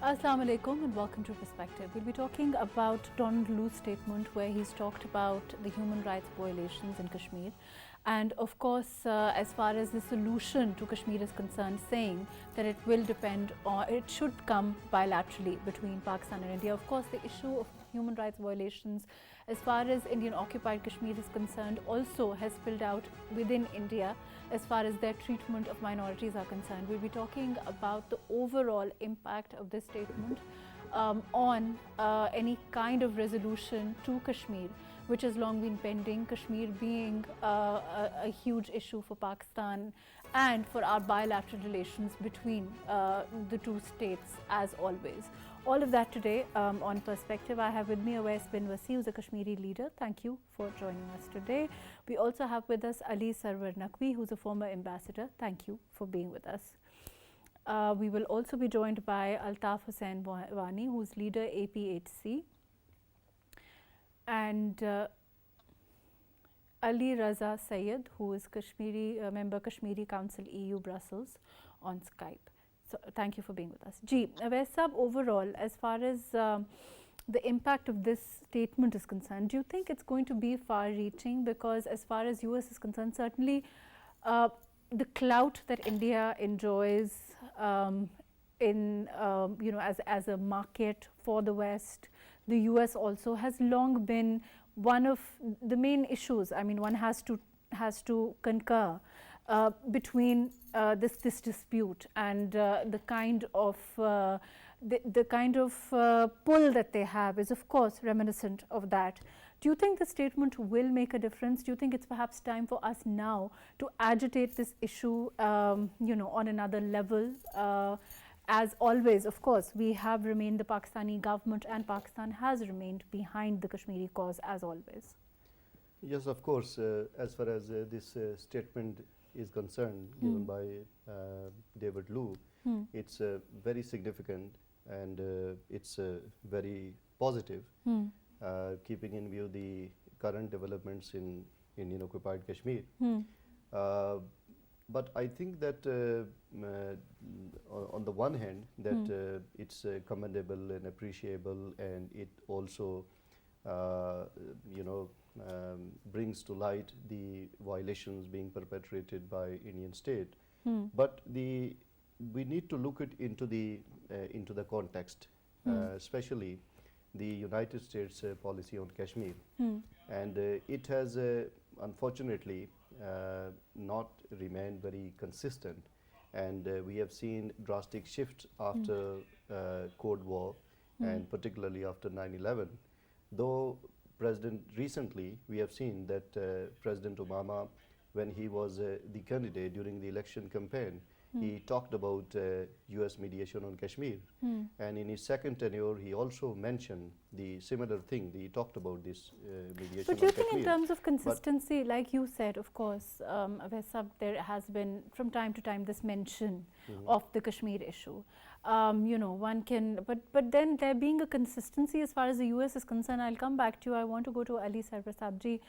Assalamu alaikum and welcome to Perspective. We'll be talking about Donald Lu's statement where he's talked about the human rights violations in Kashmir, and of course as far as the solution to Kashmir is concerned, saying that it will depend on, it should come bilaterally between Pakistan and India. Of course the issue of human rights violations as far as Indian occupied Kashmir is concerned also has spilled out within India as far as their treatment of minorities are concerned. We'll be talking about the overall impact of this statement on any kind of resolution to Kashmir, which has long been pending, Kashmir being a huge issue for Pakistan and for our bilateral relations between the two states as always. All of that today on Perspective. I have with me Awais bin Wasi, who's a Kashmiri leader. Thank you for joining us today. We also have with us Ali Sarwar Naqvi, who's a former ambassador. Thank you for being with us. We will also be joined by Altaf Hussain Wani, who's leader APHC, and Ali Raza Sayed, who is Kashmiri member Kashmiri Council EU Brussels on Skype. So thank you for being with us. Ji, Awais sahab, overall, as far as the impact of this statement is concerned, do you think it's going to be far-reaching? Because as far as US is concerned, certainly the clout that India enjoys as a market for the West, the US also has long been one of the main issues. I mean, one has to concur between this dispute and the kind of pull that they have is of course reminiscent of that. Do you think the statement will make a difference? Do you think it's perhaps time for us now to agitate this issue on another level? As always, of course, we have remained, the Pakistani government and Pakistan has remained behind the Kashmiri cause as always. Yes, of course, as far as this statement is concerned, given by David Lu, it's very significant and it's very positive, keeping in view the current developments in Indian occupied Kashmir. But I think that on the one hand, that it's commendable and appreciable, and it also brings to light the violations being perpetrated by Indian state. But we need to look into the context, especially the United States policy on Kashmir, and it has unfortunately not remained very consistent, and we have seen drastic shifts after Cold War and particularly after 9/11. Though recently we have seen that President Obama, when he was the candidate during the election campaign, he talked about US mediation on Kashmir, and in his second tenure he also mentioned the similar thing. He talked about this mediation. But do you think in terms of consistency, like you said, of course, there has been from time to time this mention of the Kashmir issue. One can, but then there being a consistency as far as the US is concerned. I'll come back to you. I want to go to Ali Sarwar Sabji.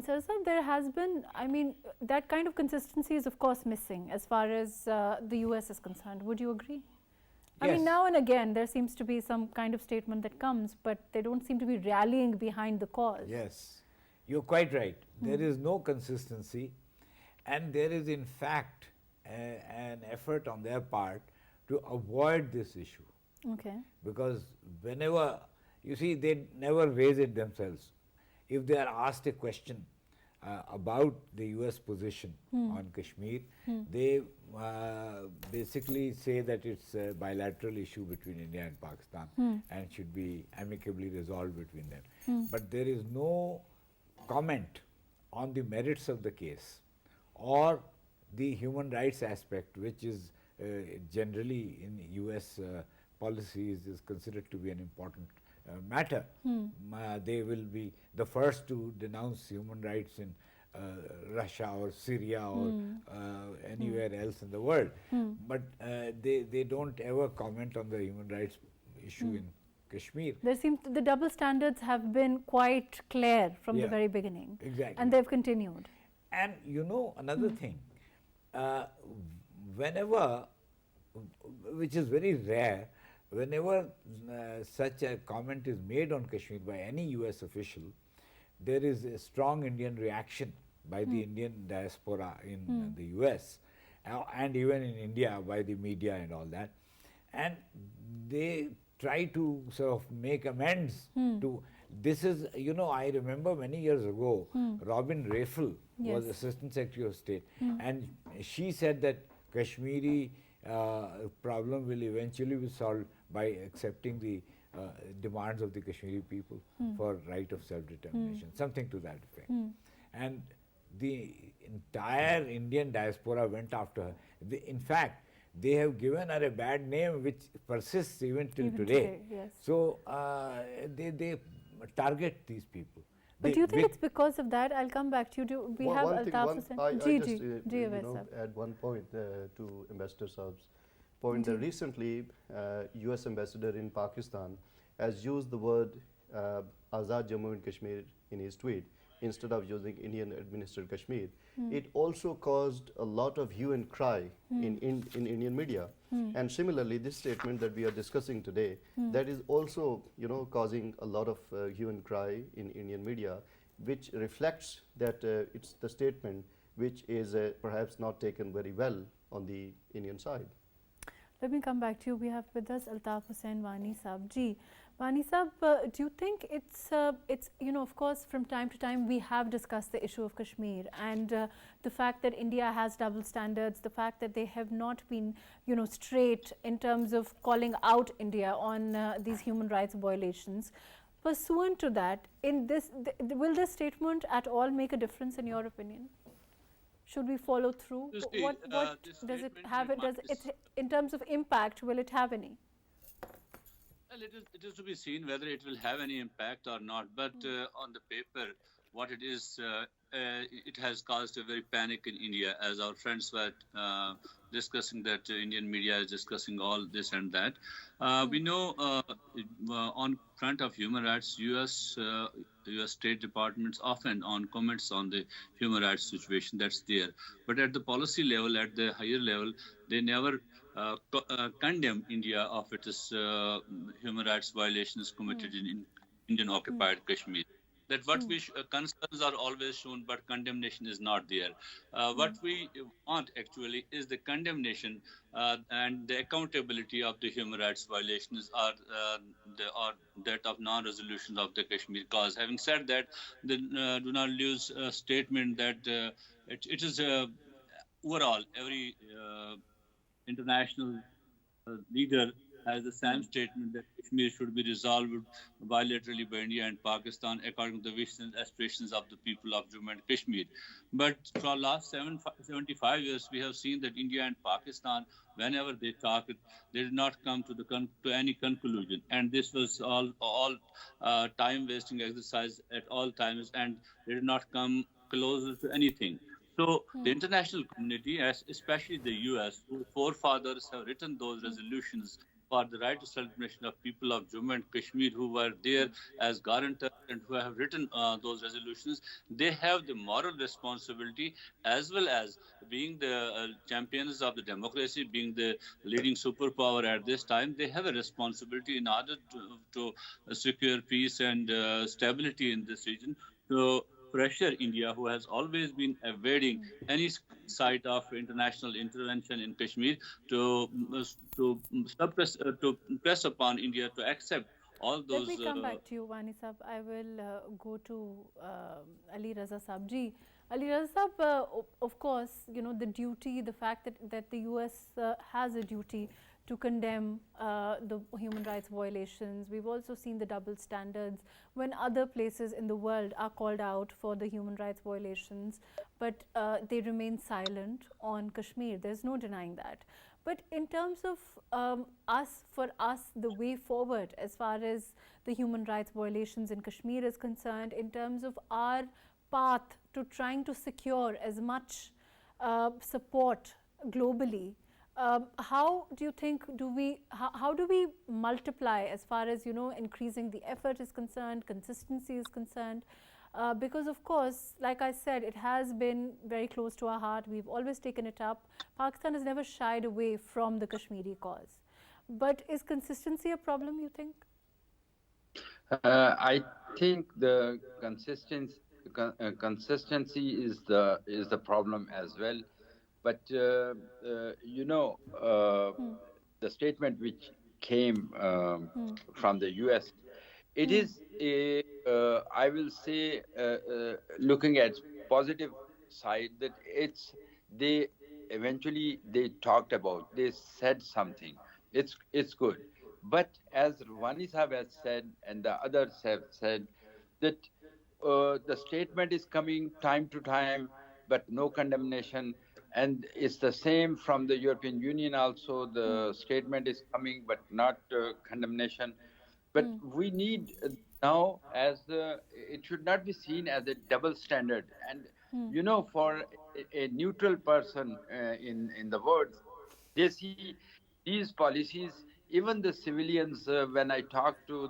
Sir, there has been, I mean, that kind of consistency is of course missing as far as the US is concerned. Would you agree? Yes. I mean, now and again there seems to be some kind of statement that comes, but they don't seem to be rallying behind the cause. Yes, you're quite right. There is no consistency, and there is in fact an effort on their part to avoid this issue. Okay. Because whenever, you see, they never raise it themselves. If they are asked a question about the US position on Kashmir, they basically say that it's a bilateral issue between India and Pakistan and should be amicably resolved between them. But there is no comment on the merits of the case or the human rights aspect, which is generally in US policies is considered to be an important matter. They will be the first to denounce human rights in Russia or Syria or anywhere else in the world. But they don't ever comment on the human rights issue in Kashmir. There seems the double standards have been quite clear from the very beginning. Exactly. And they've continued. And another thing, whenever, which is very rare, whenever such a comment is made on Kashmir by any US official, there is a strong Indian reaction by the Indian diaspora in the US and even in India by the media and all that. And they try to sort of make amends to this. Is, you know, I remember many years ago, Robin Rafel was Assistant Secretary of State, and she said that Kashmiri problem will eventually be solved by accepting the demands of the Kashmiri people for right of self-determination, something to that effect. And the entire Indian diaspora went after her. In fact, they have given her a bad name which persists even till today. Yes. So they target these people. But do you think it's because of that? I'll come back to you. Do we have Altaf Hussain? I just add one point to Ambassador Saab's point. That recently, U.S. Ambassador in Pakistan has used the word Azad Jammu and Kashmir in his tweet instead of using Indian administered Kashmir. It also caused a lot of hue and cry in Indian media. And similarly, this statement that we are discussing today, that is also, you know, causing a lot of hue and cry in Indian media, which reflects that it's the statement which is perhaps not taken very well on the Indian side. Let me come back to you. We have with us Altaf Hussain Wani Saab. Ji, Wani Saab, do you think it's you know, of course, from time to time we have discussed the issue of Kashmir and the fact that India has double standards, the fact that they have not been, you know, straight in terms of calling out India on these human rights violations. Pursuant to that, in this, will this statement at all make a difference in your opinion? Should we follow through? What does it have? Does it, in terms of impact, will it have any? Well, it is to be seen whether it will have any impact or not. But on the paper, what it is, it has caused a very panic in India, as our friends were discussing that Indian media is discussing all this and that. We know on front of human rights, U.S. State Departments often on comments on the human rights situation that's there. But at the policy level, at the higher level, they never condemn India of its human rights violations committed in Indian occupied Kashmir. That what we concerns are always shown, but condemnation is not there. What we want actually is the condemnation and the accountability of the human rights violations or that of non-resolution of the Kashmir cause. Having said that, do not lose a statement that it is overall every international leader has the same statement that Kashmir should be resolved bilaterally by India and Pakistan according to the wishes and aspirations of the people of Jammu and Kashmir. But for the last 75 years, we have seen that India and Pakistan, whenever they talk, they did not come to any conclusion. And this was all time-wasting exercise at all times, and they did not come closer to anything. So the international community, especially the U.S., whose forefathers have written those resolutions for the right to self-determination of people of Jammu and Kashmir who were there as guarantors and who have written those resolutions, they have the moral responsibility as well as being the champions of the democracy, being the leading superpower at this time, they have a responsibility in order to secure peace and stability in this region. So pressure India, who has always been evading any site of international intervention in Kashmir, to press upon India to accept all those. Let me come back to you, Wani Saab. I will go to Ali Raza Saab ji. Ali Raza Saab, of course, you know, the duty, the fact that the US has a duty to condemn the human rights violations. We've also seen the double standards when other places in the world are called out for the human rights violations, but they remain silent on Kashmir. There's no denying that. But in terms of for us, the way forward as far as the human rights violations in Kashmir is concerned, in terms of our path to trying to secure as much support globally, how do you think how do we multiply as far as, you know, increasing the effort is concerned, consistency is concerned? Because of course, like I said, it has been very close to our heart. We've always taken it up. Pakistan has never shied away from the Kashmiri cause. But is consistency a problem, you think? I think the consistency is the problem as well. But you know, the statement which came from the U.S. It is a, I will say, looking at positive side, that they eventually they talked about, they said something. It's good, but as Rwani Sahab has said and the others have said, that the statement is coming time to time, but no condemnation. And it's the same from the European Union also. The statement is coming, but not condemnation. But we need now, as it should not be seen as a double standard. And you know, for a neutral person in the world, they see these policies. Even the civilians, when I talk to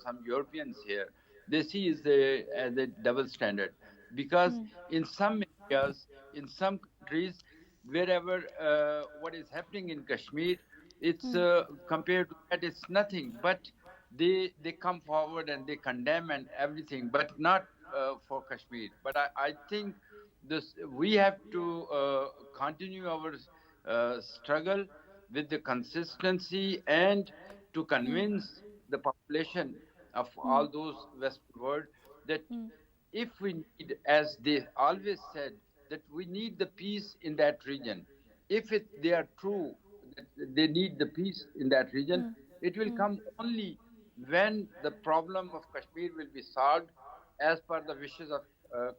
some Europeans here, they see as a double standard, because in some areas, in some countries, wherever what is happening in Kashmir, it's compared to that, it's nothing. But they come forward and they condemn and everything, but not for Kashmir. But I think this, we have to continue our struggle with the consistency, and to convince the population of all those Western world that if we need, as they always said, that we need the peace in that region. If they are true that they need the peace in that region, it will come only when the problem of Kashmir will be solved as per the wishes of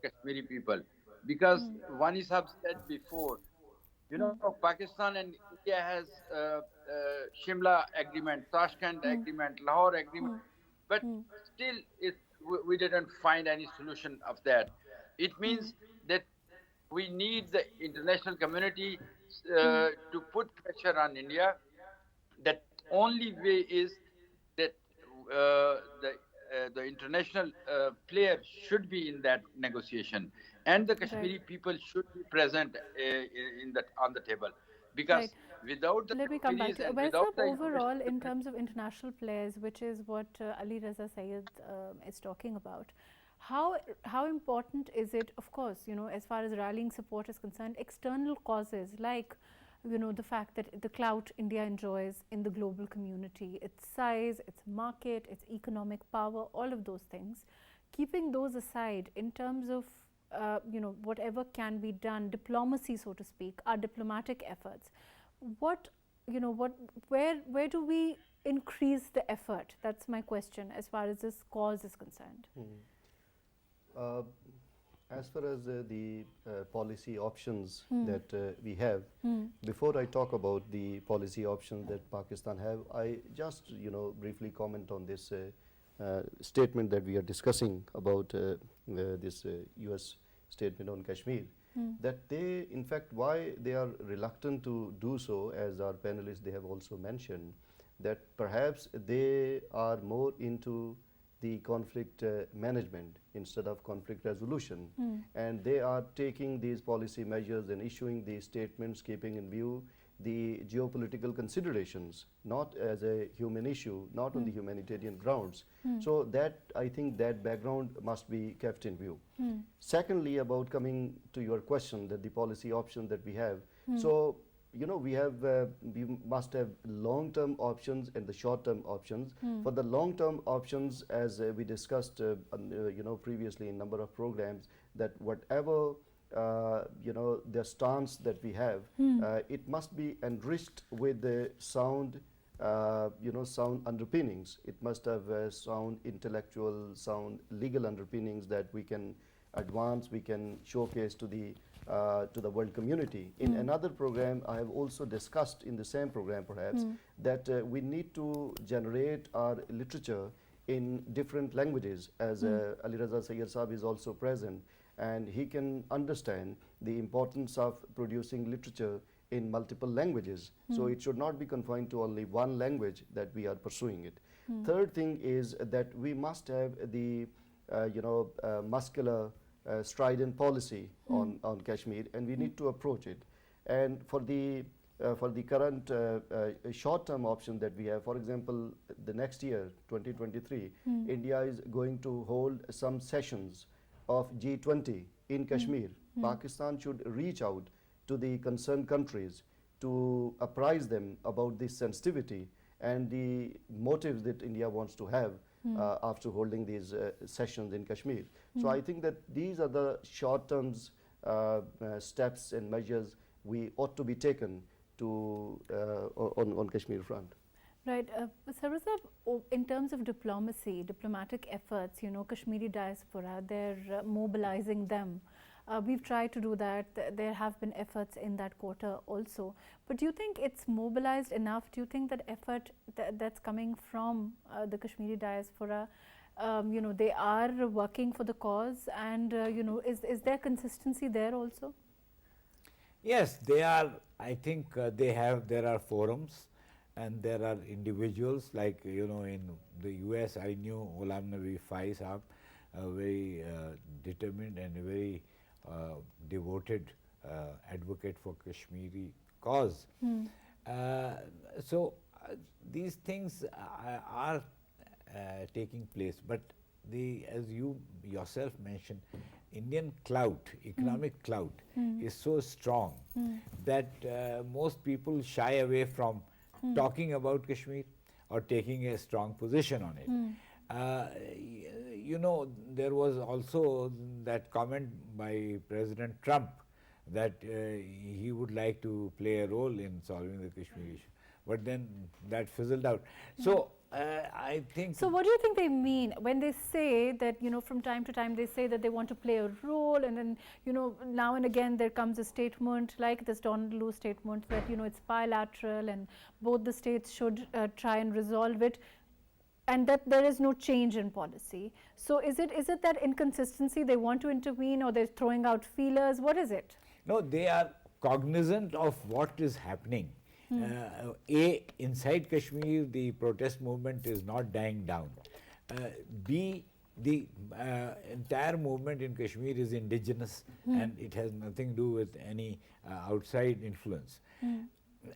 Kashmiri people. Because Wani Sahab said before, you know, Pakistan and India has Shimla agreement, Tashkent agreement, Lahore agreement, but still we didn't find any solution of that. It means that we need the international community to put pressure on India. That only way is that the international player should be in that negotiation, and the Kashmiri people should be present in that on the table, because without the Let me come back Kashmiris to you. and Well, without the overall, international in community. terms of international players, which is what Ali Raza Sayed is talking about, how important is it? Of course, you know, as far as rallying support is concerned, external causes like, you know, the fact that the clout India enjoys in the global community, its size, its market, its economic power, all of those things, keeping those aside in terms of you know, whatever can be done, diplomacy, so to speak, our diplomatic efforts, what, you know, where do we increase the effort? That's my question as far as this cause is concerned. Uh, as far as the policy options that we have, before I talk about the policy options that Pakistan have, I just, you know, briefly comment on this statement that we are discussing about this US statement on Kashmir. That they, in fact, why they are reluctant to do so, as our panelists, they have also mentioned, that perhaps they are more into the conflict management instead of conflict resolution. And they are taking these policy measures and issuing these statements, keeping in view the geopolitical considerations, not as a human issue, not on the humanitarian grounds. So that, I think that background must be kept in view. Secondly, about coming to your question, that the policy option that we have, so, you know, we must have long-term options and the short-term options. For the long-term options, as we discussed, you know, previously in number of programs, that whatever you know, the stance that we have, it must be enriched with the sound, you know, sound underpinnings. It must have sound intellectual, sound legal underpinnings that we can advance, we can showcase to the world community. In another program, I have also discussed in the same program perhaps, that we need to generate our literature in different languages, as Ali Raza Sayyed Saab is also present, and he can understand the importance of producing literature in multiple languages. So it should not be confined to only one language that we are pursuing it. Third thing is that we must have the you know, muscular strident policy on Kashmir, and we need to approach it. And for the for the current short-term option that we have. For example, the next year, 2023, India is going to hold some sessions of G20 in Kashmir. Pakistan should reach out to the concerned countries to apprise them about this sensitivity and the motives that India wants to have after holding these sessions in Kashmir. So I think that these are the short-term steps and measures we ought to be taken to on Kashmir front. Right. Sarwar Sahab, in terms of diplomacy, diplomatic efforts, you know, Kashmiri diaspora, they're mobilizing them. We've tried to do that. There have been efforts in that quarter also. But do you think it's mobilized enough? Do you think that effort that's coming from the Kashmiri diaspora, you know, they are working for the cause, and you know, is there consistency there also? Yes, they are. I think there are forums and there are individuals, like, you know, in the US I knew Ghulam Nabi Faiz Saab, very determined and very devoted advocate for Kashmiri cause. So these things are taking place, but as you yourself mentioned, Indian clout, economic clout is so strong that most people shy away from talking about Kashmir or taking a strong position on it. You know, there was also that comment by President Trump that he would like to play a role in solving the Kashmir issue, but then that fizzled out. So I think. So what do you think they mean when they say that, you know, from time to time they say that they want to play a role, and then, you know, now and again there comes a statement like this Donald Lu statement that, you know, it's bilateral and both the states should try and resolve it, and that there is no change in policy. So is it that inconsistency, they want to intervene, or they're throwing out feelers? What is it? No, they are cognizant of what is happening. Inside Kashmir, the protest movement is not dying down. B, the entire movement in Kashmir is indigenous and it has nothing to do with any outside influence.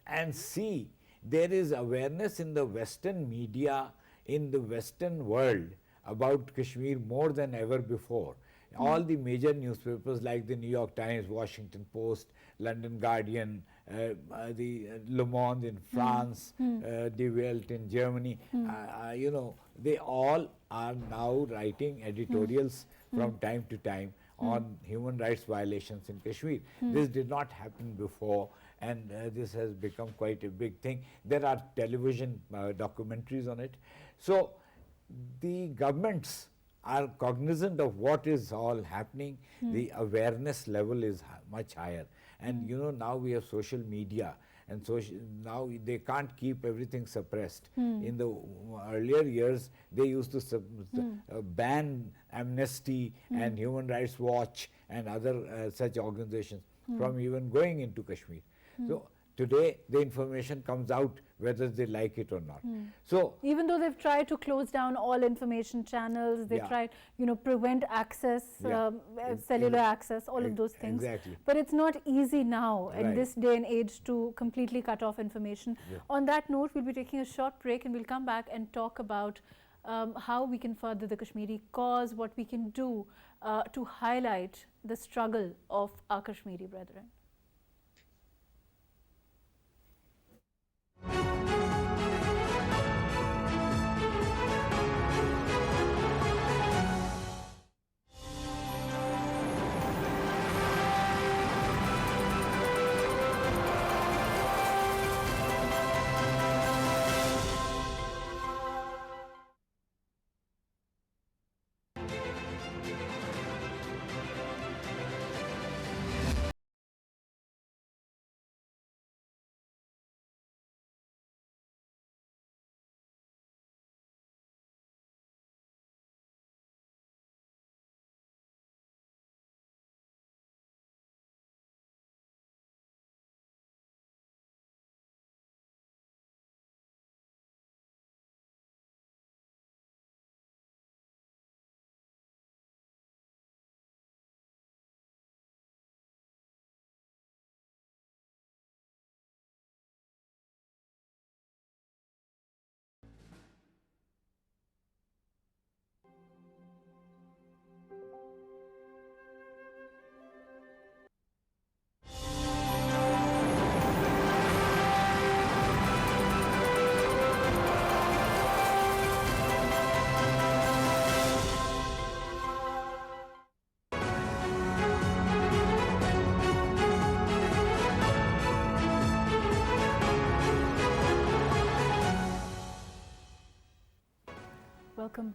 And C, there is awareness in the Western media, in the Western world, about Kashmir more than ever before. All the major newspapers like the New York Times, Washington Post, London Guardian, the Le Monde in France, Die Welt in Germany, you know, they all are now writing editorials from time to time on human rights violations in Kashmir. This did not happen before, and this has become quite a big thing. There are television documentaries on it. So the governments are cognizant of what is all happening. The awareness level is much higher, and you know, now we have social media, and now they can't keep everything suppressed. In the earlier years they used to ban Amnesty and Human Rights Watch and other such organizations from even going into Kashmir. So today the information comes out whether they like it or not. So even though they've tried to close down all information channels, they tried, you know, prevent access, cellular access, all of those things. Exactly. But it's not easy now in this day and age to completely cut off information. On that note, we'll be taking a short break and we'll come back and talk about how we can further the Kashmiri cause, what we can do to highlight the struggle of our Kashmiri brethren.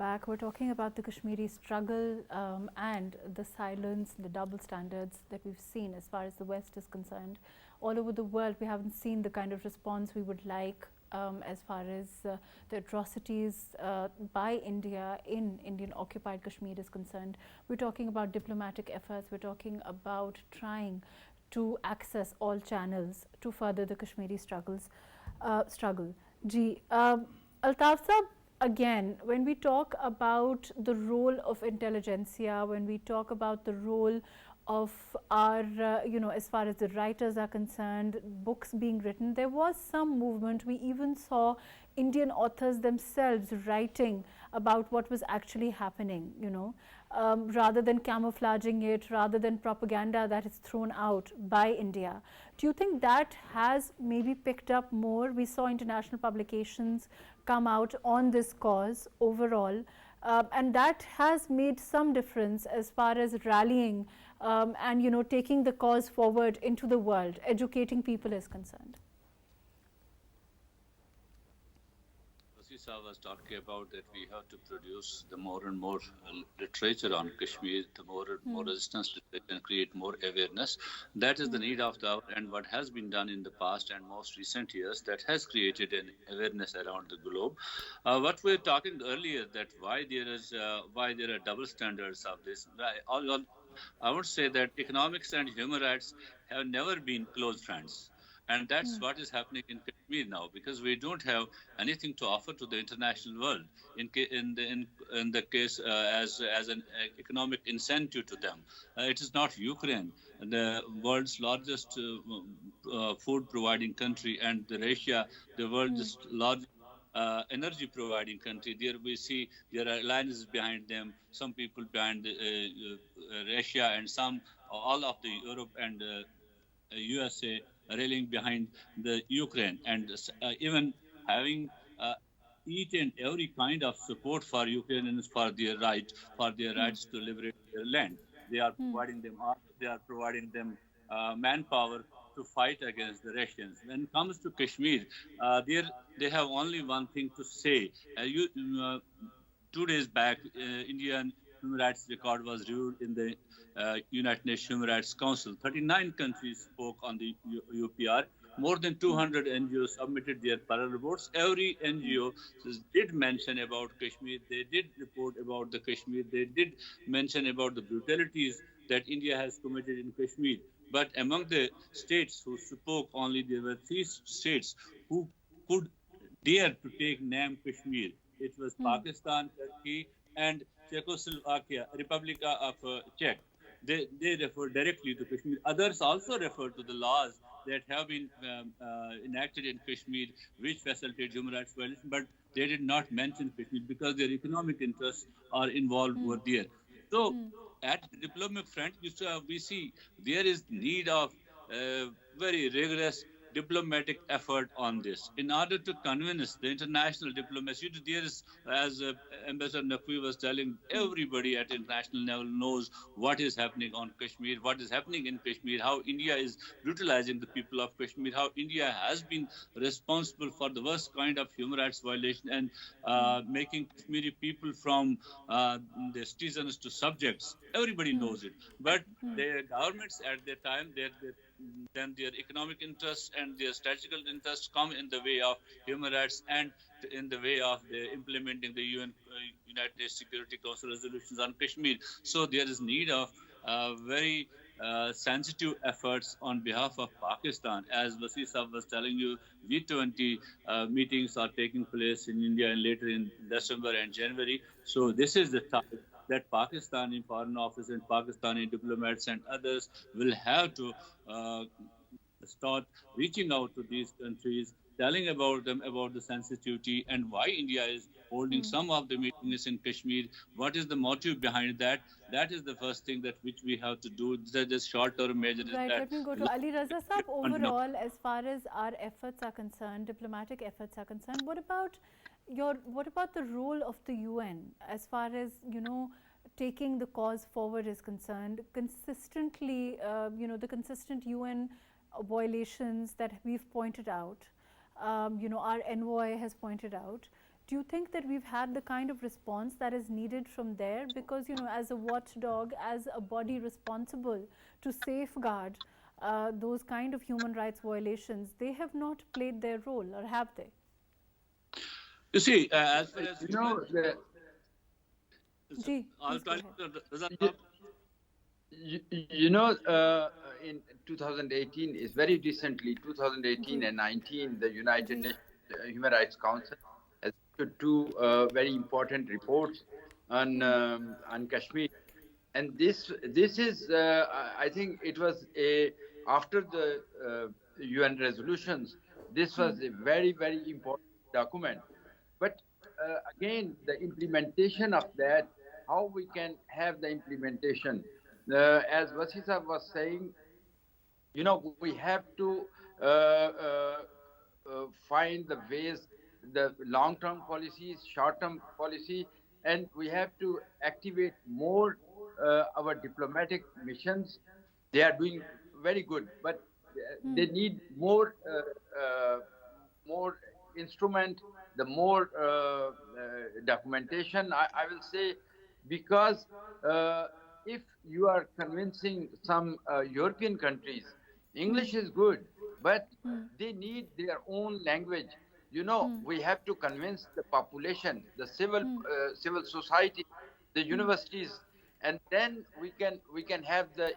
back. We're talking about the Kashmiri struggle and the silence, the double standards that we've seen as far as the West is concerned. All over the world, we haven't seen the kind of response we would like as far as the atrocities by India in Indian occupied Kashmir is concerned. We're talking about diplomatic efforts. We're talking about trying to access all channels to further the Kashmiri struggle. Altaf Saab, again, when we talk about the role of intelligentsia, when we talk about the role of our, as far as the writers are concerned, books being written, there was some movement. We even saw Indian authors themselves writing about what was actually happening, rather than camouflaging it, rather than propaganda that is thrown out by India. Do you think that has maybe picked up more? We saw international publications come out on this cause overall, and that has made some difference as far as rallying and taking the cause forward into the world, educating people is concerned. Sahib was talking about that we have to produce the more and more literature on Kashmir, the more and more resistance literature, and create more awareness. That is the need of the hour, and what has been done in the past and most recent years that has created an awareness around the globe. What we were talking earlier, that why there are double standards of this. I would say that economics and human rights have never been close friends. And that's what is happening in Kashmir now, because we don't have anything to offer to the international world in the case as an economic incentive to them. It is not Ukraine, the world's largest food providing country, and Russia, the world's largest energy providing country. There we see there are alliances behind them, some people behind Russia, and all of the Europe and USA railing behind the Ukraine, and even having each and every kind of support for Ukrainians for their rights to liberate their land. They are providing them arms, they are providing them manpower to fight against the Russians. When it comes to Kashmir, they have only one thing to say. 2 days back, Indian human rights record was reviewed in the United Nations Human Rights Council. 39 countries spoke on the UPR. More than 200 NGOs submitted their parallel reports. Every NGO did mention about Kashmir. They did report about the Kashmir. They did mention about the brutalities that India has committed in Kashmir. But among the states who spoke only, there were 3 states who could dare to take name Kashmir. It was Pakistan, Turkey, and Czechoslovakia, Republic of Czech. They refer directly to Kashmir. Others also refer to the laws that have been enacted in Kashmir, which facilitate human rights violations, but they did not mention Kashmir because their economic interests are involved over there. So, at the diplomatic front, we see there is need of very rigorous diplomatic effort on this in order to convince the international diplomacy. There is, as Ambassador Naqvi was telling, everybody at international level knows what is happening on Kashmir, what is happening in Kashmir, how India is brutalizing the people of Kashmir, how India has been responsible for the worst kind of human rights violation and making Kashmiri people from the citizens to subjects. Everybody knows it. But the governments at the time, then their economic interests and their strategical interests come in the way of human rights and in the way of implementing the United Nations Security Council resolutions on Kashmir. So there is need of very sensitive efforts on behalf of Pakistan. As Wasi Saab was telling you, G20 meetings are taking place in India and later in December and January. So this is the time that Pakistani Foreign Office and Pakistani diplomats and others will have to start reaching out to these countries, telling about them about the sensitivity and why India is holding some of the meetings in Kashmir. What is the motive behind that? That is the first thing that which we have to do. This short-term measure is right, that. let me go to Ali Raza Saab. Overall, as far as our efforts are concerned, diplomatic efforts are concerned, what about the role of the UN as far as taking the cause forward is concerned? Consistently, the consistent UN violations that we've pointed out, our envoy has pointed out. do you think that we've had the kind of response that is needed from there? Because, you know, as a watchdog, as a body responsible to safeguard those kind of human rights violations, they have not played their role, or have they? You see, as far as You know, Ji, I'll please go tell ahead. you know, in 2018 is very recently, 2018 and 19, the United Nations Human Rights Council has issued two very important reports on Kashmir, and this is I think it was after the UN resolutions. This was a very important document, but again, the implementation of that, how we can have the implementation. As Vasisa was saying, you know, we have to find the ways, the long-term policies, short-term policy, and we have to activate more our diplomatic missions. They are doing very good, but they need more more instrument, the more documentation, I will say, because if you are convincing some European countries, English is good, but they need their own language. You know, we have to convince the population, the civil society, the universities, and then we can have the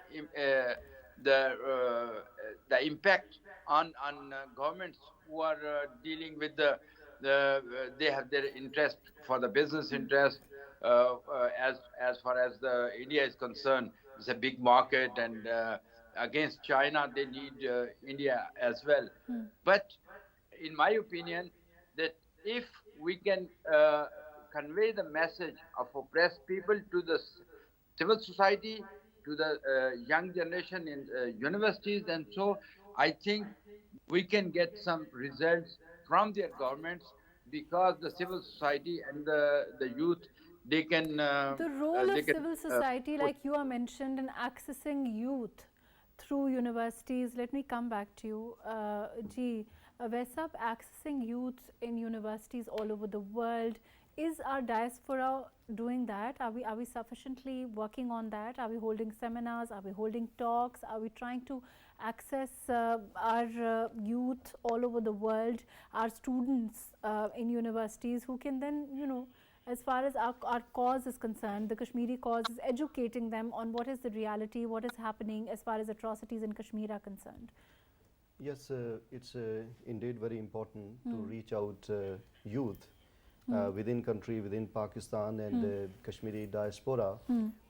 impact on governments who are dealing with they have their interest for the business interest. As far as the India is concerned, it's a big market, and against China they need India as well. But in my opinion, that if we can convey the message of oppressed people to the civil society, to the young generation in universities, and so I think we can get some results from their governments, because the civil society and the youth, they can the role of civil society, like you are mentioned, in accessing youth through universities. Let me come back to you, Vaisap, accessing youth in universities all over the world. Is our diaspora doing that? Are we sufficiently working on that? Are we holding seminars? Are we holding talks? Are we trying to access our youth all over the world, our students in universities, who can then, you know, as far as our cause is concerned, the Kashmiri cause, is educating them on what is the reality, what is happening as far as atrocities in Kashmir are concerned? Yes, it's indeed very important to reach out youth within country, within Pakistan, and Kashmiri diaspora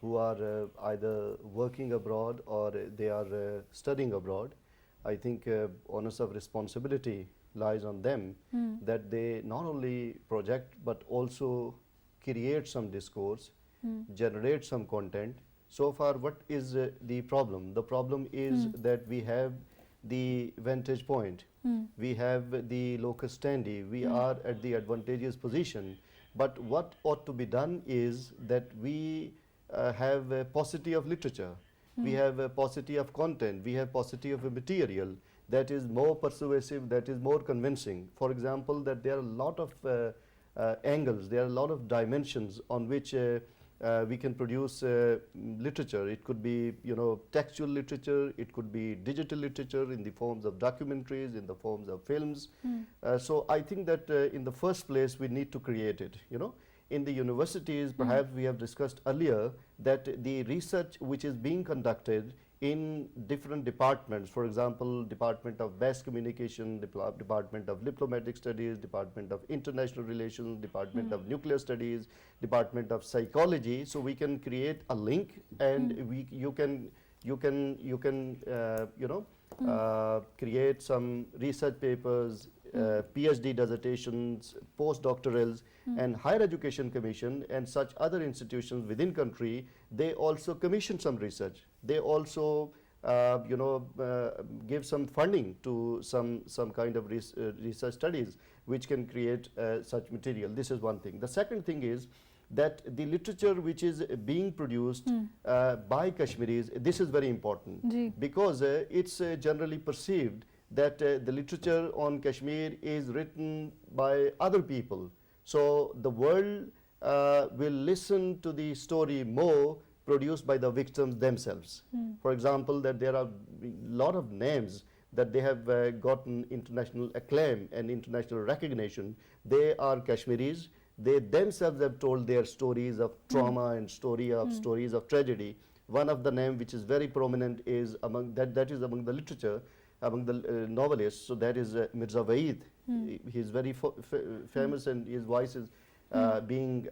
who are either working abroad or they are studying abroad. I think onus of responsibility lies on them, that they not only project but also create some discourse, generate some content. So far, what is the problem? The problem is that we have the vantage point, we have the locus standi, we are at the advantageous position. But what ought to be done is that we have a paucity of literature, we have a paucity of content, we have paucity of a material that is more persuasive, that is more convincing. For example, that there are a lot of angles, there are a lot of dimensions on which we can produce literature. It could be, you know, textual literature, it could be digital literature in the forms of documentaries, in the forms of films. So I think that in the first place we need to create it, you know. In the universities, perhaps we have discussed earlier that the research which is being conducted in different departments, for example, Department of Mass Communication, Department of Diplomatic Studies, Department of International Relations, Department of Nuclear Studies, Department of Psychology. So we can create a link, and you can create some research papers, PhD dissertations, postdoctorals, and higher education commission and such other institutions within country. They also commission some research. They also give some funding to some kind of research studies which can create such material. This is one thing. The second thing is that the literature which is being produced by Kashmiris, this is very important, because it's generally perceived that the literature on Kashmir is written by other people. So the world will listen to the story more produced by the victims themselves. For example, that there are a lot of names that they have gotten international acclaim and international recognition. They are Kashmiris. They themselves have told their stories of trauma and stories of tragedy. One of the name which is very prominent is among that is among the literature, among the novelists. So that is Mirza Waid. He is very famous, and his voice is being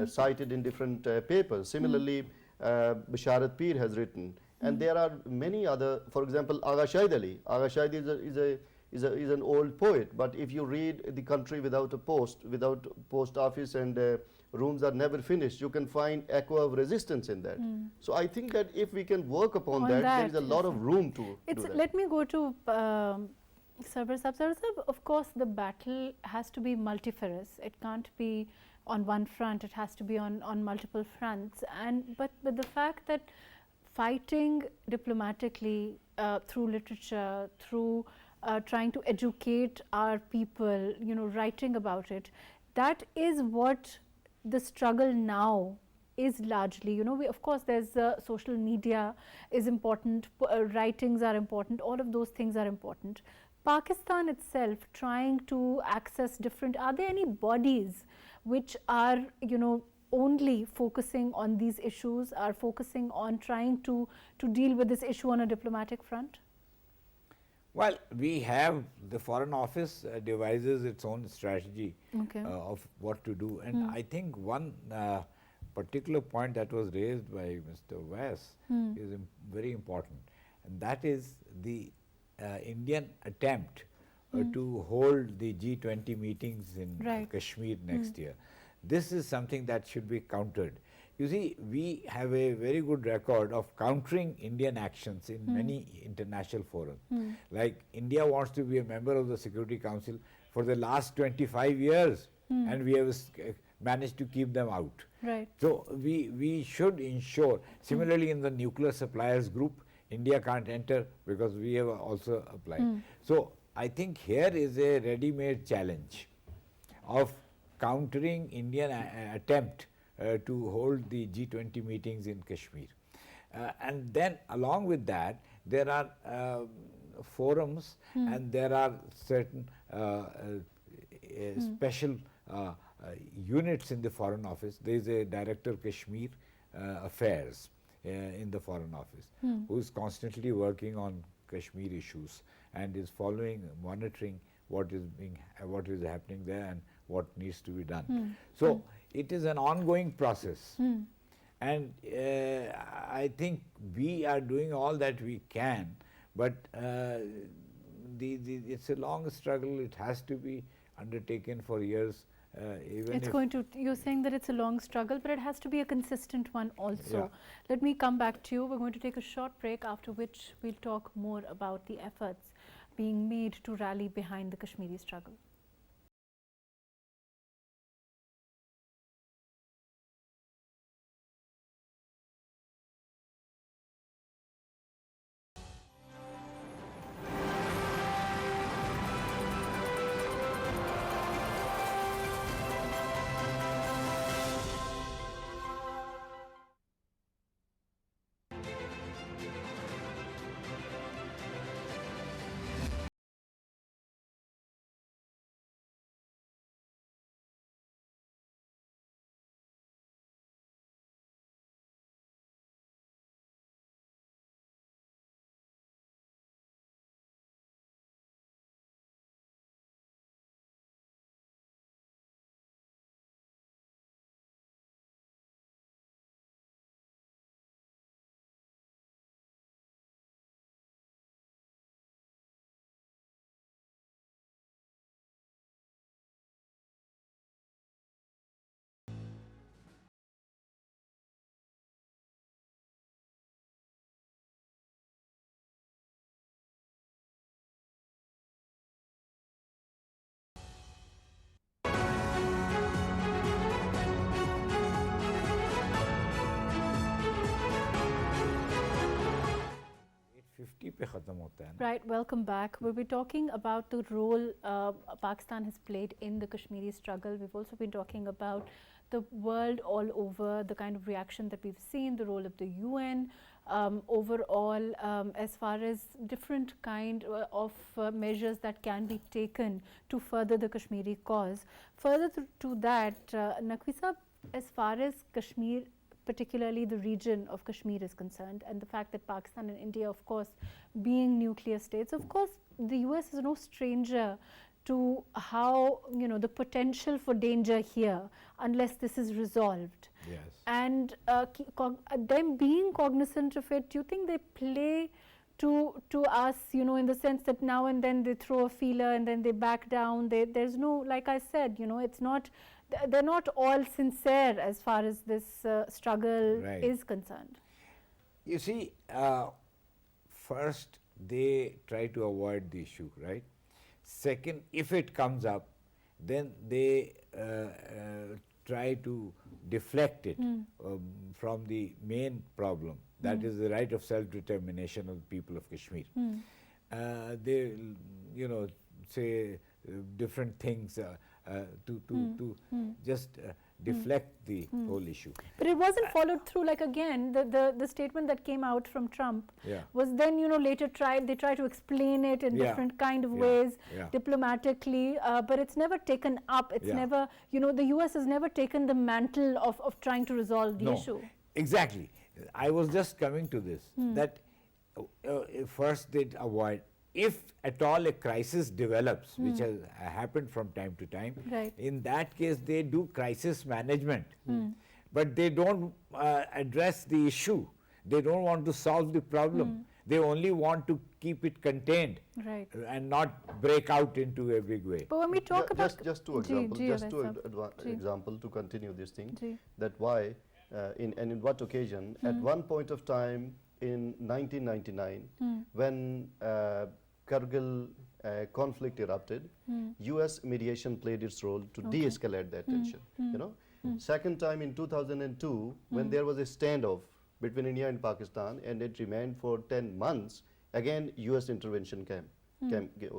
cited in different papers. Similarly, Basharat Peer has written, and there are many other. For example, Agha Shahid Ali. Agha Shahid is an old poet, but if you read The Country Without a Post, without post office, and rooms are never finished, you can find echo of resistance in that. So I think that if we can work upon that, there is a lot of room to do that. Let me go to Sarwar Sahab. Of course, the battle has to be multifarious. It can't be on one front. It has to be on multiple fronts. But the fact that fighting diplomatically through literature, through trying to educate our people, writing about it, that is what the struggle now is largely. Of course, there's social media is important, writings are important, all of those things are important. Pakistan itself trying to access different, are there any bodies which are, only focusing on these issues, are focusing on trying to deal with this issue on a diplomatic front? Well, we have the Foreign Office devises its own strategy of what to do, and I think one particular point that was raised by Mr. Vyas is very important, and that is the Indian attempt to hold the G20 meetings in Kashmir next year. This is something that should be countered. You see, we have a very good record of countering Indian actions in many international forums. Like India wants to be a member of the Security Council for the last 25 years, and we have managed to keep them out. Right. So we should ensure. Similarly, in the nuclear suppliers group, India can't enter because we have also applied. So I think here is a ready-made challenge of countering Indian attempt to hold the G20 meetings in Kashmir. And then along with that, there are forums and there are certain special units in the Foreign Office. There is a Director Kashmir Affairs in the Foreign Office who is constantly working on Kashmir issues and is following, monitoring what is happening there and what needs to be done. So it is an ongoing process, and I think we are doing all that we can, but it's a long struggle. It has to be undertaken for years. You're saying that it's a long struggle, but it has to be a consistent one also. Yeah. Let me come back to you. We're going to take a short break, after which we'll talk more about the efforts being made to rally behind the Kashmiri struggle. 50 पे खत्म होता है ना. Right, welcome back. We'll be talking about the role Pakistan has played in the Kashmiri struggle. We've also been talking about the world all over, the kind of reaction that we've seen, the role of the UN, overall, as far as different kind of measures that can be taken to further the Kashmiri cause. Further to that, Naqvi Sahab, as far as Kashmir, particularly the region of Kashmir is concerned, and the fact that Pakistan and India, of course, being nuclear states, of course, the US is no stranger to how, you know, the potential for danger here, unless this is resolved. Yes. And them being cognizant of it, do you think they play to us, you know, in the sense that now and then they throw a feeler and then they back down? There's no, like I said, you know, it's not, they're not all sincere as far as this struggle Right. is concerned. You see, first they try to avoid the issue, right? Second, if it comes up, then they try to deflect it from the main problem, that is the right of self-determination of the people of Kashmir. They, you know, say different things to just deflect the whole issue. But it wasn't followed through. Like again, the statement that came out from Trump Yeah. was then, you know, later they tried to explain it in Yeah. different kind of Yeah. ways, Yeah. diplomatically, but it's never taken up. It's Yeah. never, you know, the US has never taken the mantle of trying to resolve the No, issue. exactly. I was just coming to this, that first they'd avoid. If at all a crisis develops, which has happened from time to time, Right. in that case they do crisis management, but they don't address the issue. They don't want to solve the problem. They only want to keep it contained, Right. and not break out into a big way. But when we talk about just two Ji, examples, ji, just two Avais Sahab. Ji. example to continue this thing, Ji. that why in what occasion, at one point of time in 1999, when Kargil conflict erupted, US mediation played its role to de-escalate that tension, you know. Second time in 2002, when there was a standoff between India and Pakistan and it remained for 10 months, again US intervention came,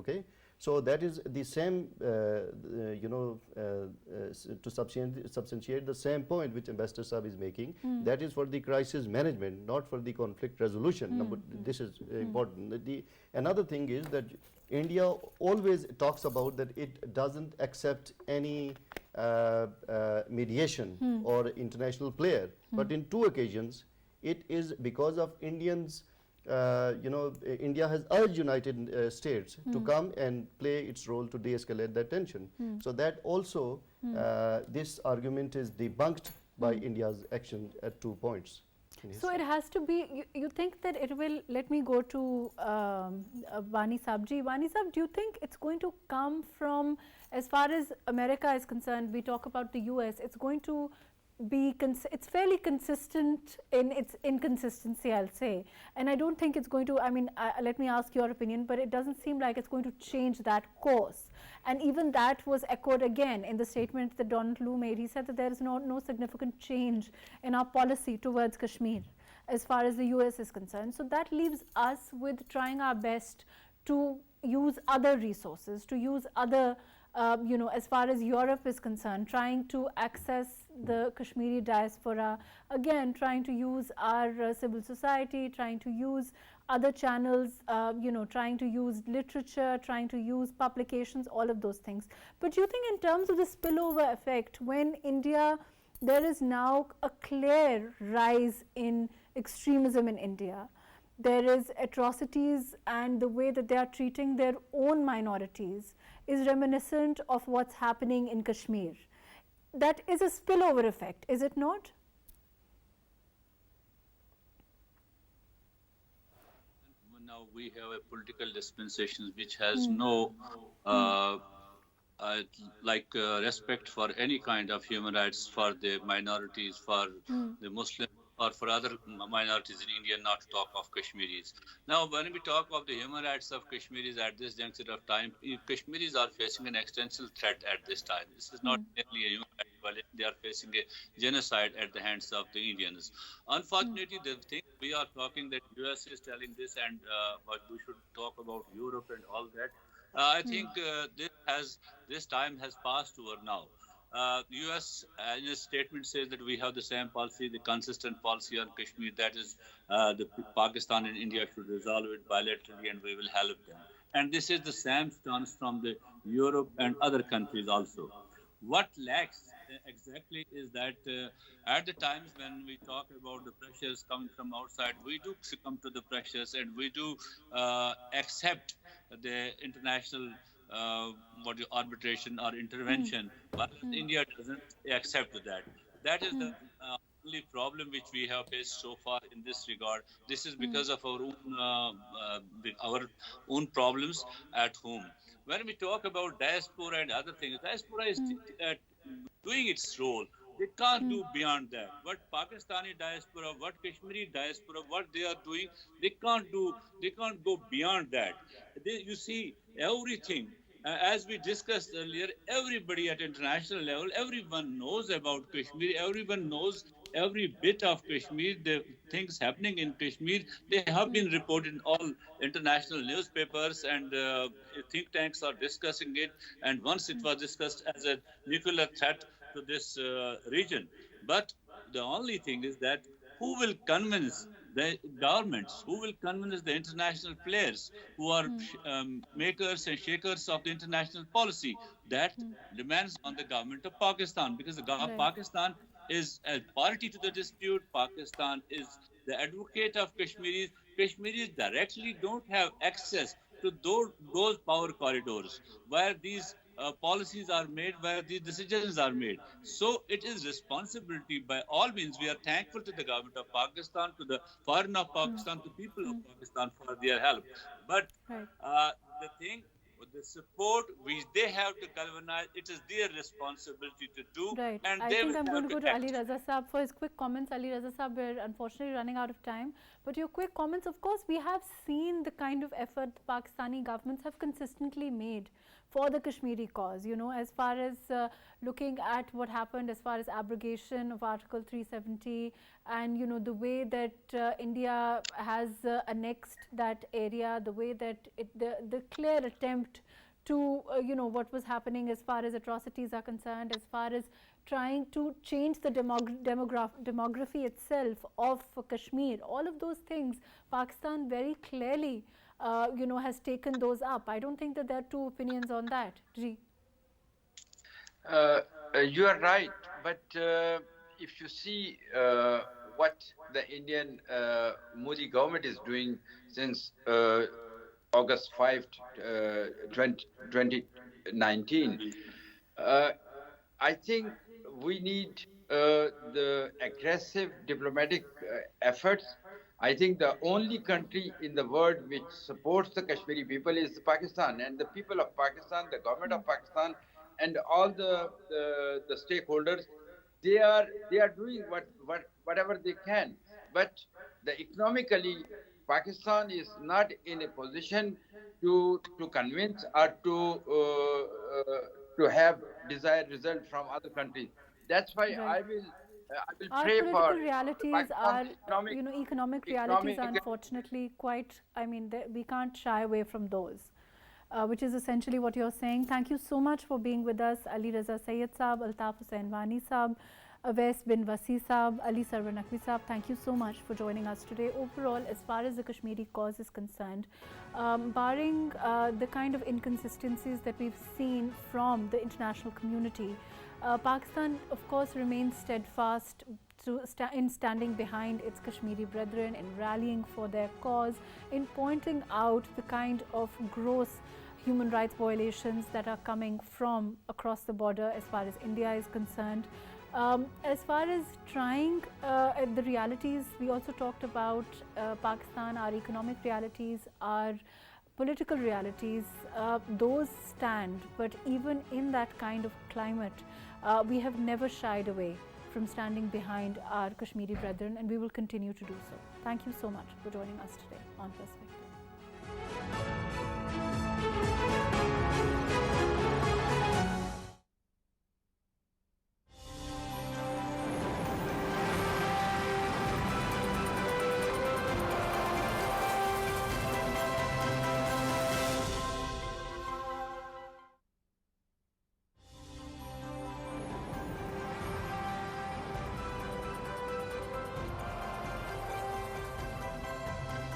okay. So that is the same, you know, to substantiate the same point which Ambassador Saab is making, that is for the crisis management, not for the conflict resolution. This is important. Another thing is that India always talks about that it doesn't accept any mediation or international player, but in two occasions it is because of Indians. You know, India has urged United States to come and play its role to de-escalate that tension. So that also, this argument is debunked by India's action at 2 points. So it has to be, you think that it will, let me go to Vani Sabji. Vani Sab, do you think it's going to come from, as far as America is concerned, we talk about the US, it's going to be, it's fairly consistent in its inconsistency, I'll say. And I don't think it's going to, I mean, let me ask your opinion, but it doesn't seem like it's going to change that course. And even that was echoed again in the statement that Donald Lu made. He said that there is no significant change in our policy towards Kashmir as far as the US is concerned. So that leaves us with trying our best to use other resources, to use other, you know, as far as Europe is concerned, trying to access the Kashmiri diaspora, again trying to use our civil society, trying to use other channels, you know, trying to use literature, trying to use publications, all of those things. But do you think in terms of the spillover effect, when India, there is now a clear rise in extremism in India, there is atrocities, and the way that they are treating their own minorities is reminiscent of what's happening in Kashmir. That is a spillover effect, is it not? Now we have a political dispensation which has no respect for any kind of human rights for the minorities, for the Muslims, or for other minorities in India, not to talk of Kashmiris. Now, when we talk of the human rights of Kashmiris at this juncture of time, Kashmiris are facing an existential threat at this time. This is not merely a human rights violation. They are facing a genocide at the hands of the Indians. Unfortunately, the thing we are talking that US is telling this, and but we should talk about Europe and all that. I think this time has passed over now. U.S. In a statement says that we have the same policy, the consistent policy on Kashmir. That is, the Pakistan and India should resolve it bilaterally, and we will help them. And this is the same stance from the Europe and other countries also. What lacks exactly is that at the times when we talk about the pressures coming from outside, we do succumb to the pressures and we do accept the international arbitration or intervention, but India doesn't accept that. That is the only problem which we have faced so far in this regard. This is because of our own problems at home. When we talk about diaspora and other things, diaspora is doing its role. They can't do beyond that. What Pakistani diaspora, what Kashmiri diaspora, what they are doing, they can't do. They can't go beyond that. You see, everything. As we discussed earlier, everybody at international level, everyone knows about Kashmir. Everyone knows every bit of Kashmir, the things happening in Kashmir. They have been reported in all international newspapers, and think tanks are discussing it. And once it was discussed as a nuclear threat to this region. But the only thing is that who will convince the governments, who will convince the international players who are makers and shakers of the international policy? That demands on the government of Pakistan, because the Pakistan is a party to the dispute. Pakistan is the advocate of Kashmiris. Kashmiris directly don't have access to those power corridors where these policies are made, where these decisions are made. So it is responsibility by all means. We are thankful to the government of Pakistan, to the foreign of Pakistan, to people of Pakistan for their help. But the thing, the support which they have to galvanize, it is their responsibility to do. Right. And I they think I'm going to go to act. Ali Raza Saab for his quick comments. Ali Raza Saab, we're unfortunately running out of time. But your quick comments, of course, we have seen the kind of effort the Pakistani governments have consistently made for the Kashmiri cause, you know, as far as looking at what happened as far as abrogation of Article 370 and, you know, the way that India has annexed that area, the way that the clear attempt to, you know, what was happening as far as atrocities are concerned, as far as trying to change the demography itself of Kashmir. All of those things, Pakistan very clearly you know, has taken those up. I don't think that there are two opinions on that. Ji. You are right, but if you see what the Indian Modi government is doing since August 5, 2019, I think we need the aggressive diplomatic efforts. I think the only country in the world which supports the Kashmiri people is Pakistan, and the people of Pakistan, the government of Pakistan, and all the stakeholders, they are doing whatever they can. But economically, Pakistan is not in a position to convince or to have desired result from other countries. That's why I will pray for political realities are, economic, you know, economic realities are unfortunately quite, I mean, we can't shy away from those, which is essentially what you're saying. Thank you so much for being with us, Ali Raza Sayyed Saab, Altaf Hussain Wani Saab, Awais bin Wasi Saab, Ali Sarwar Naqvi Saab. Thank you so much for joining us today. Overall, as far as the Kashmiri cause is concerned, barring the kind of inconsistencies that we've seen from the international community, Pakistan, of course, remains steadfast in standing behind its Kashmiri brethren, in rallying for their cause, in pointing out the kind of gross human rights violations that are coming from across the border as far as India is concerned. As far as trying the realities, we also talked about Pakistan, our economic realities, our political realities, those stand. But even in that kind of climate, we have never shied away from standing behind our Kashmiri brethren, and we will continue to do so. Thank you so much for joining us today on Perspective.